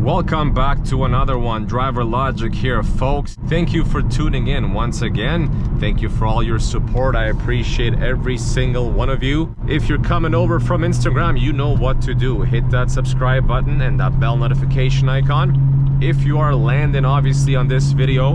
Welcome back to another one. Driver Logic here, folks. Thank you for tuning in once again. Thank you for all your support. I appreciate every single one of you. If you're coming over from Instagram, you know what to do. Hit that subscribe button and that bell notification icon. If you are landing obviously on this video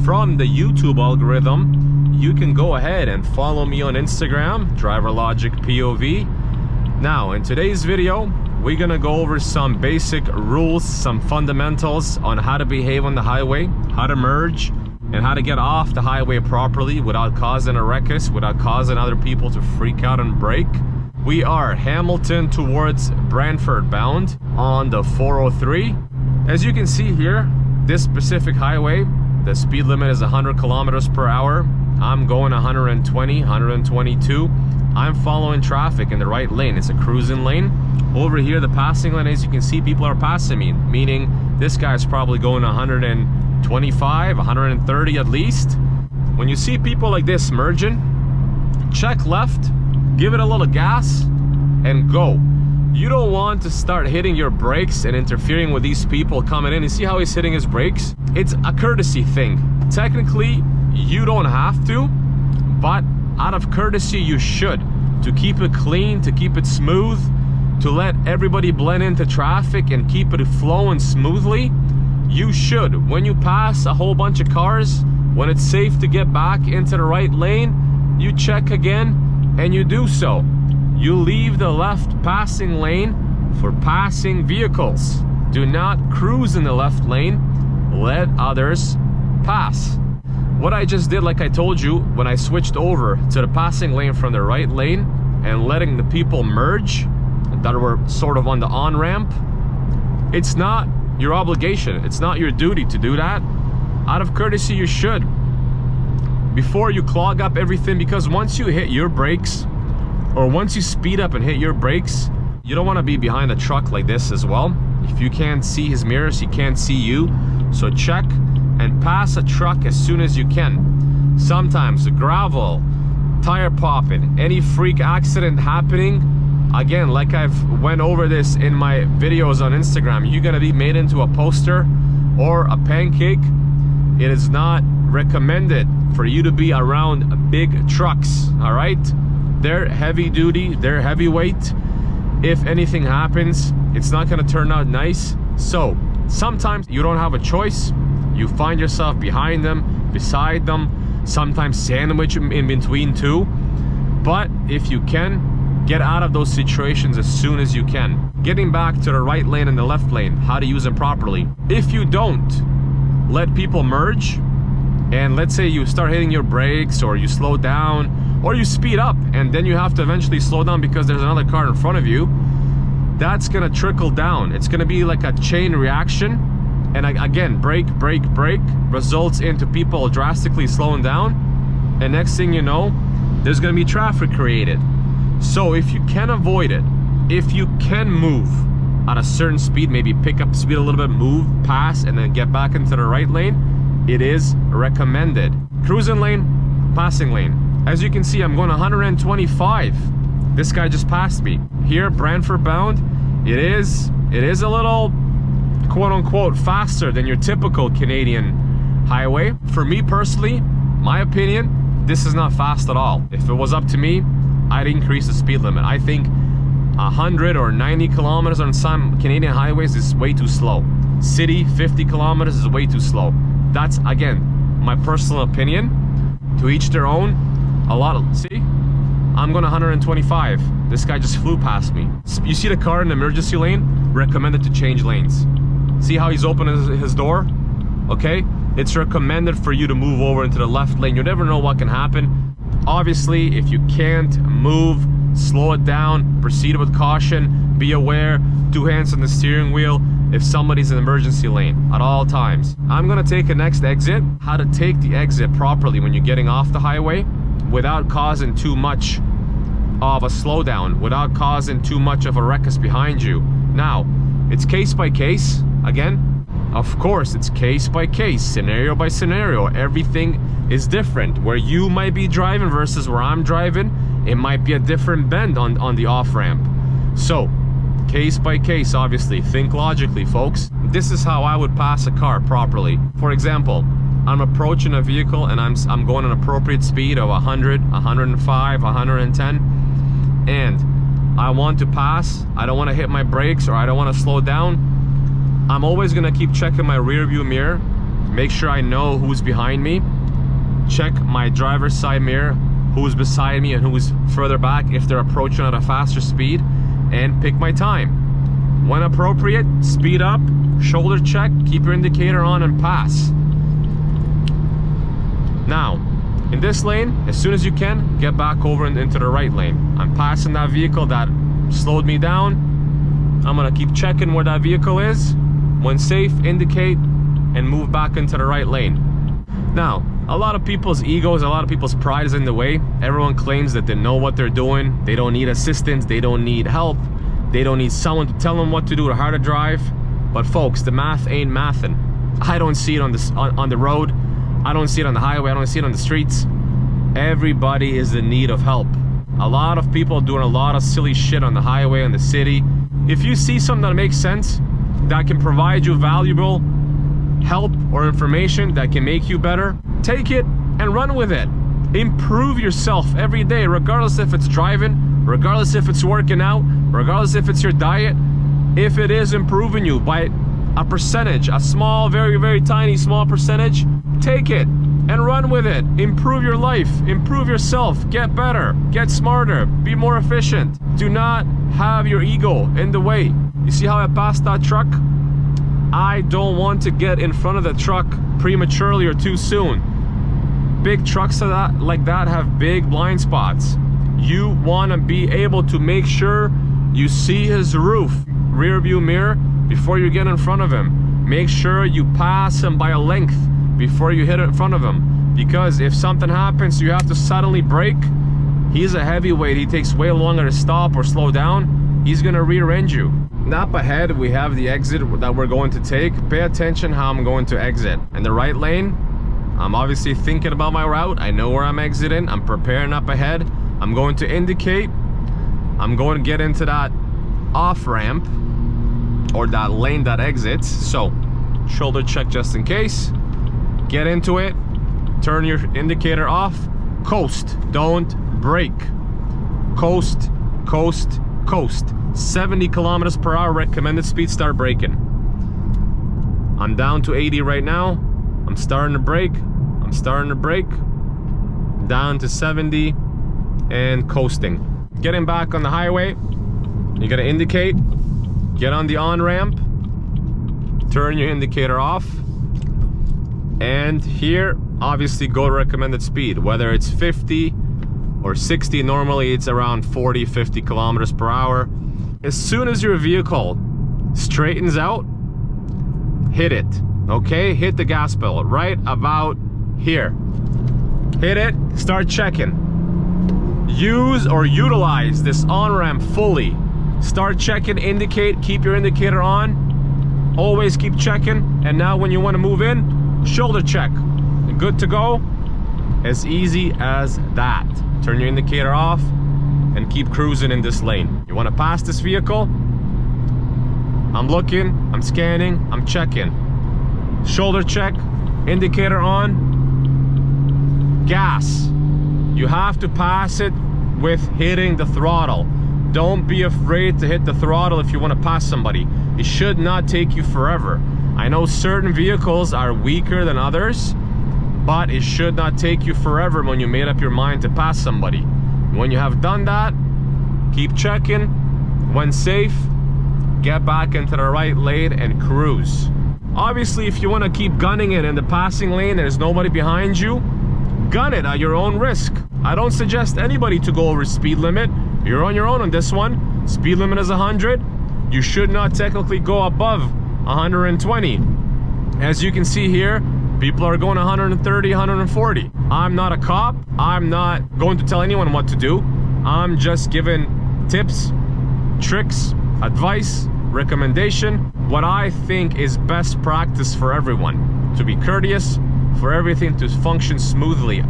from the YouTube algorithm, you can go ahead and follow me on Instagram, Driver Logic POV. Now, in today's video, we're gonna go over some basic rules, some fundamentals on how to behave on the highway, how to merge, and how to get off the highway properly without causing a ruckus, without causing other people to freak out and brake. We are Hamilton towards Brantford bound on the 403. As you can see here, this specific highway, the speed limit is 100 kilometers per hour. I'm going 120, 122. I'm following traffic in the right lane. It's a cruising lane. Over here, the passing lane, as you can see, people are passing me, meaning this guy's probably going 125, 130 at least. When you see people like this merging, check left, give it a little gas, and go. You don't want to start hitting your brakes and interfering with these people coming in. You see how he's hitting his brakes? It's a courtesy thing. Technically, you don't have to, but out of courtesy, you should. To keep it clean, to keep it smooth, to let everybody blend into traffic and keep it flowing smoothly, you should. When you pass a whole bunch of cars, when it's safe to get back into the right lane, you check again and you do so. You leave the left passing lane for passing vehicles. Do not cruise in the left lane. Let others pass. What I just did, like I told you, when I switched over to the passing lane from the right lane and letting the people merge that were sort of on the on-ramp, it's not your obligation, it's not your duty to do that. Out of courtesy, you should. Before you clog up everything, because once you hit your brakes, or once you speed up and hit your brakes, you don't want to be behind a truck like this as well. If you can't see his mirrors, he can't see you. So check and pass a truck as soon as you can. Sometimes the gravel, tire popping, any freak accident happening, again, like I've went over this in my videos on Instagram, you're gonna be made into a poster or a pancake. It is not recommended for you to be around big trucks, all right? They're heavy duty, they're heavyweight. If anything happens, it's not gonna turn out nice. So sometimes you don't have a choice. You find yourself behind them, beside them, sometimes sandwich in between too. But if you can, get out of those situations as soon as you can. Getting back to the right lane and the left lane, how to use them properly. If you don't let people merge, and let's say you start hitting your brakes, or you slow down, or you speed up, and then you have to eventually slow down because there's another car in front of you, that's gonna trickle down. It's gonna be like a chain reaction. And again, brake, results into people drastically slowing down. And next thing you know, there's gonna be traffic created. So if you can avoid it, if you can move at a certain speed, maybe pick up speed a little bit, move, pass, and then get back into the right lane, it is recommended. Cruising lane, passing lane. As you can see, I'm going 125. This guy just passed me. Here, Brantford bound, it is a little quote-unquote faster than your typical Canadian highway. For me personally, my opinion, this is not fast at all. If it was up to me, I'd increase the speed limit. I think 100 or 90 kilometers on some Canadian highways is way too slow. City, 50 kilometers is way too slow. That's, again, my personal opinion. To each their own. See? I'm going 125. This guy just flew past me. You see the car in the emergency lane? Recommended to change lanes. See how he's opening his door? Okay? It's recommended for you to move over into the left lane. You never know what can happen. Obviously, if you can't move, slow it down, proceed with caution, be aware, 2 hands on the steering wheel if somebody's in the emergency lane at all times. I'm gonna take a next exit. How to take the exit properly when you're getting off the highway without causing too much of a slowdown, without causing too much of a ruckus behind you. Now, it's case by case. Again, of course, it's case by case, scenario by scenario. Everything is different. Where you might be driving versus where I'm driving, it might be a different bend on the off-ramp. So Case by case, obviously. Think logically, folks. This is how I would pass a car properly. For example, I'm approaching a vehicle and I'm going an appropriate speed of 100, 105, 110, and I want to pass. I don't want to hit my brakes, or I don't want to slow down. I'm always gonna keep checking my rear view mirror, make sure I know who's behind me, check my driver's side mirror, who's beside me and who's further back if they're approaching at a faster speed, and pick my time. When appropriate, speed up, shoulder check, keep your indicator on, and pass. Now, in this lane, as soon as you can, get back over into the right lane. I'm passing that vehicle that slowed me down. I'm gonna keep checking where that vehicle is. When safe, indicate and move back into the right lane. Now, a lot of people's egos, a lot of people's pride is in the way. Everyone claims that they know what they're doing. They don't need assistance. They don't need help. They don't need someone to tell them what to do or how to drive. But folks, the math ain't mathin'. I don't see it on the road. I don't see it on the highway. I don't see it on the streets. Everybody is in need of help. A lot of people doing a lot of silly shit on the highway, in the city. If you see something that makes sense, that can provide you valuable help or information that can make you better, take it and run with it. Improve yourself every day, regardless if it's driving, regardless if it's working out, regardless if it's your diet. If it is improving you by a percentage, a small, very, very tiny, small percentage, take it and run with it. Improve your life, improve yourself, get better, get smarter, be more efficient. Do not have your ego in the way. You see how I passed that truck? I don't want to get in front of the truck prematurely or too soon. Big trucks like that have big blind spots. You want to be able to make sure you see his rear view mirror before you get in front of him. Make sure you pass him by a length before you hit in front of him. Because if something happens, you have to suddenly brake. He's a heavyweight. He takes way longer to stop or slow down. He's gonna rear end you. Up ahead, we have the exit that we're going to take. Pay attention how I'm going to exit. In the right lane, I'm obviously thinking about my route. I know where I'm exiting. I'm preparing up ahead. I'm going to indicate. I'm going to get into that off ramp or that lane that exits. So, shoulder check just in case. Get into it. Turn your indicator off. Coast. Don't brake. Coast, coast, coast. 70 kilometers per hour recommended speed, start braking. I'm down to 80 right now. I'm starting to brake. I'm starting to brake. Down to 70 and coasting. Getting back on the highway. You gotta indicate. Get on the on-ramp. Turn your indicator off. And here, obviously go to recommended speed. Whether it's 50 or 60, normally it's around 40, 50 kilometers per hour. As soon as your vehicle straightens out, hit it, okay? Hit the gas pedal right about here. Hit it, start checking. Use or utilize this on-ramp fully. Start checking, indicate, keep your indicator on. Always keep checking. And now when you want to move in, shoulder check. Good to go. As easy as that. Turn your indicator off and keep cruising in this lane. You want to pass this vehicle? I'm looking, I'm scanning, I'm checking. Shoulder check, indicator on, gas. You have to pass it with hitting the throttle. Don't be afraid to hit the throttle if you want to pass somebody. It should not take you forever. I know certain vehicles are weaker than others, but it should not take you forever when you made up your mind to pass somebody. When you have done that, keep checking. When safe, get back into the right lane and cruise. Obviously, if you want to keep gunning it in the passing lane, there's nobody behind you, gun it at your own risk. I don't suggest anybody to go over speed limit. You're on your own on this one. Speed limit is 100. You should not technically go above 120. As you can see here, people are going 130, 140. I'm not a cop. I'm not going to tell anyone what to do. I'm just giving tips, tricks, advice, recommendation, what I think is best practice for everyone. To be courteous, for everything to function smoothly.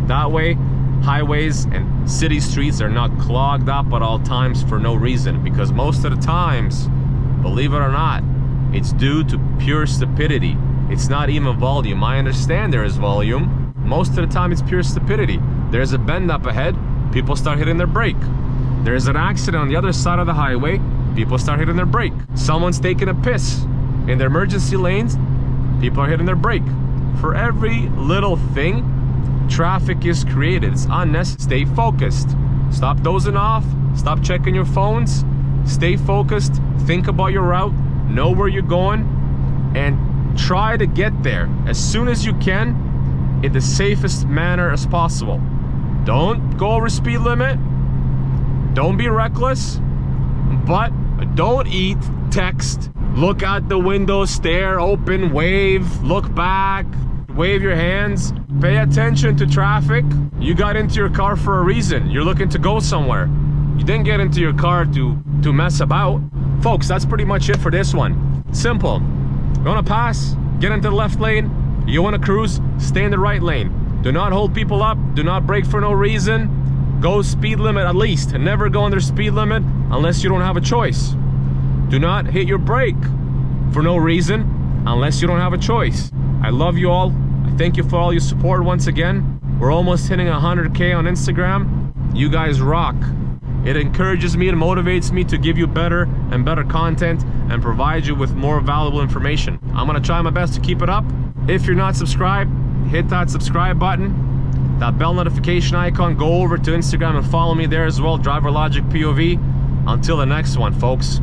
That way, highways and city streets are not clogged up at all times for no reason, because most of the times, believe it or not, it's due to pure stupidity. It's not even volume. I understand there is volume. Most of the time it's pure stupidity. There's a bend up ahead, people start hitting their brake. There's an accident on the other side of the highway, people start hitting their brake. Someone's taking a piss in their emergency lanes, people are hitting their brake. For every little thing, traffic is created. It's unnecessary. Stay focused. Stop dozing off. Stop checking your phones. Stay focused. Think about your route. Know where you're going. And try to get there as soon as you can in the safest manner as possible. Don't go over speed limit. Don't be reckless. But don't eat, text, look out the window, stare, open, wave, look back, wave your hands. Pay attention to traffic. You got into your car for a reason. You're looking to go somewhere. You didn't get into your car to mess about. Folks, that's pretty much it for this one. Simple. You want to pass? Get into the left lane. You want to cruise? Stay in the right lane. Do not hold people up. Do not brake for no reason. Go speed limit at least. And never go under speed limit unless you don't have a choice. Do not hit your brake for no reason unless you don't have a choice. I love you all. I thank you for all your support once again. We're almost hitting 100K on Instagram. You guys rock. It encourages me and motivates me to give you better and better content and provide you with more valuable information. I'm gonna try my best to keep it up. If you're not subscribed, hit that subscribe button, that bell notification icon. Go over to Instagram and follow me there as well, Driver Logic POV. Until the next one, folks.